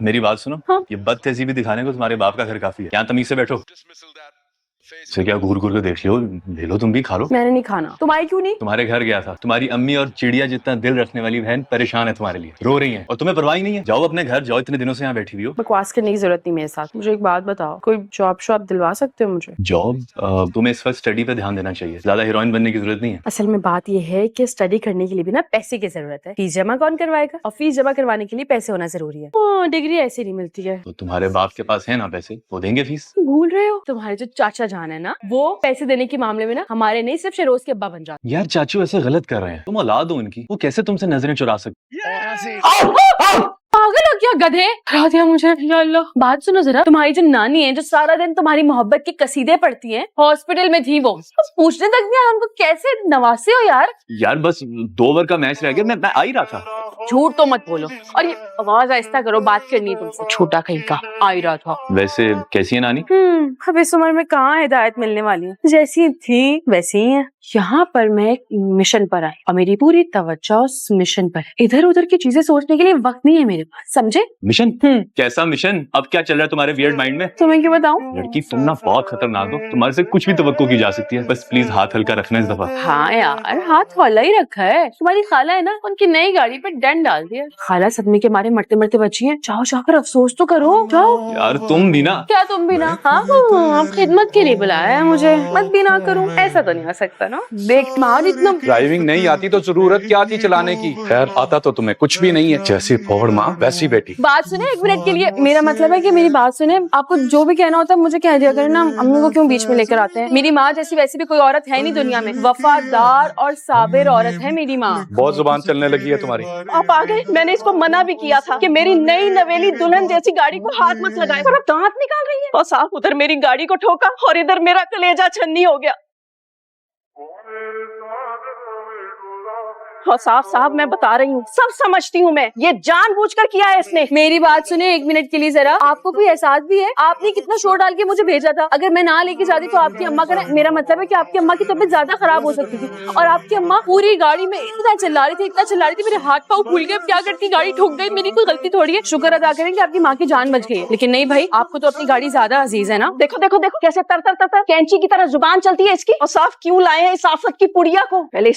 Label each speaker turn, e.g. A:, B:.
A: میری بات سنو.
B: ہاں
A: یہ بد تہذیبی دکھانے کو تمہارے باپ کا گھر کافی ہے. یہاں تمیز سے بیٹھو. سے کیا گور گور کے دیکھ لو, لے لو تم بھی کھا لو.
B: میں نے نہیں کھانا. تمہاری کیوں نہیں؟
A: تمہارے گھر گیا تھا. تمہاری امی اور چڑیا جتنا دل رکھنے والی بہن پریشان ہے تمہارے لیے, رو رہی ہیں اور تمہیں پرواہ نہیں ہے. جاؤ اپنے گھر جاؤ, اتنے دنوں سے یہاں بیٹھی ہوئی ہو.
B: بکواس کرنے کی ضرورت نہیں میرے ساتھ. مجھے ایک بات بتاؤ, کوئی جاب شاپ دلوا سکتے ہو مجھے؟
A: جاب تمہیں اس وقت اسٹڈی پہ دھیان دینا چاہیے, زیادہ ہیروئن بننے کی ضرورت نہیں ہے.
B: اصل میں بات یہ ہے کہ اسٹڈی کرنے کے لیے بھی نا پیسے کی ضرورت ہے. فیس جمع کون کروائے گا؟ اور فیس جمع کروانے کے لیے پیسے ہونا ضروری ہے. ڈگری ایسے نہیں ملتی ہے.
A: تو تمہارے باپ کے پاس ہے نا پیسے, وہ دیں گے فیس.
B: بھول رہے ہو, تمہارے جو چاچا جان ہے نا, وہ پیسے دینے کے معاملے میں نا ہمارے نہیں صرف شیروز کے ابا بن جاتے.
A: یار چاچو ایسے غلط کر رہے ہیں, تم اولاد ہو ان کی, وہ کیسے تم سے نظریں چرا سکتے.
B: پاگل ہو کیا گدھے؟ ہرا دیا مجھے. یا اللہ, بات سنو ذرا. تمہاری جو نانی ہے جو سارا دن تمہاری محبت کے قصیدے پڑھتی ہیں, ہاسپٹل میں تھی وہ پوچھنے تک نہیں آیا ان کو کیسے نواسے ہو یار.
A: یار بس 2 اوور کا میچ رہ گیا, میں آ ہی رہا تھا.
B: جھوٹ تو مت بولو, اور یہ آواز آہستہ کرو, بات کرنی ہے تم سے. چھوٹا کہیں کا آ ہی رہا تھا.
A: ویسے کیسی ہے نانی؟
B: اب اس عمر میں کہاں ہدایت ملنے والی ہے, جیسی تھی ویسی ہی ہے. یہاں پر میں ایک مشن پر آئی اور میری پوری توجہ اس مشن پر ہے. ادھر ادھر کی چیزیں سوچنے کے لیے وقت نہیں ہے میرے پاس, سمجھے؟
A: مشن؟ کیسا مشن؟ اب کیا چل رہا ہے تمہارے ویئرڈ مائنڈ میں؟
B: تمہیں کیوں بتاؤں؟
A: لڑکی تم نا بہت خطرناک ہو, تمہارے سے کچھ بھی توقع کی جا سکتی ہے. بس پلیز ہاتھ ہلکا رکھنا اس دفعہ.
B: ہاں یار, ہاتھ والا ہی رکھا ہے. تمہاری خالہ ہے نا, ان کی نئی گاڑی پہ ڈنڈ ڈال دیا. خالہ صدمے کے مارے مرتے مرتے بچی ہیں. جاؤ جا کر افسوس تو کرو, جاؤ.
A: یار تم بھی نا.
B: کیا تم بھی نا؟ ہاں آپ خدمت کے لیے بلایا ہے مجھے, مت بھی نہ کروں ایسا تو نہیں ہو سکتا نا. دیکھ ماں اتنا
C: ڈرائیونگ نہیں آتی تو ضرورت کیا تھی چلانے کی. خیر آتا تو تمہیں کچھ بھی نہیں ہے, جیسی پھوڑ ماں ویسی بیٹی.
B: بات سنیں ایک منٹ کے لیے. میرا مطلب ہے کہ میری بات سنیں. آپ کو جو بھی کہنا ہوتا ہے مجھے کہہ دیا کریں نا, امی کو کیوں بیچ میں لے کر آتے ہیں. میری ماں جیسی ویسی بھی کوئی عورت ہے نہیں دنیا میں. وفادار اور صابر عورت ہے میری ماں.
C: بہت زبان چلنے لگی ہے تمہاری.
D: آپ آ گئے. میں نے اس کو منع بھی کیا تھا کہ میری نئی نویلی دلہن جیسی گاڑی کو ہاتھ مت لگائے, اور اب دانت نکال رہی ہے. اور صاحب ادھر میری گاڑی کو ٹھوکا اور ادھر میرا کلیجہ چھنی ہو گیا. اور صاحب میں بتا رہی ہوں, سب سمجھتی ہوں میں, یہ جان بوجھ کر کیا ہے اس نے.
B: میری بات سنیں ایک منٹ کے لیے ذرا. آپ کو کوئی احساس بھی ہے آپ نے کتنا شور ڈال کے مجھے بھیجا تھا؟ اگر میں نہ لے کے جاتی تو آپ کی اماں کا, میرا مطلب ہے کہ آپ کی اماں کی طبیعت زیادہ خراب ہو سکتی تھی. اور آپ کی اماں پوری گاڑی میں اتنا چلا رہی تھی میرے ہاتھ پاؤں پھول گئے. کیا کرتی, گاڑی ٹھوک گئی. میری کوئی غلطی تھوڑی ہے. شکر ادا کریں کہ آپ کی ماں کی جان بچ گئی ہے, لیکن نہیں بھائی, آپ کو تو اپنی گاڑی زیادہ عزیز ہے نا.
D: دیکھو دیکھو دیکھو کیسے تر تر تر تر کینچی کی طرح زبان چلتی ہے اس کی. اور صاف کیوں لائے ہیں اس آفت کی پڑیا کو. پہلے اس نے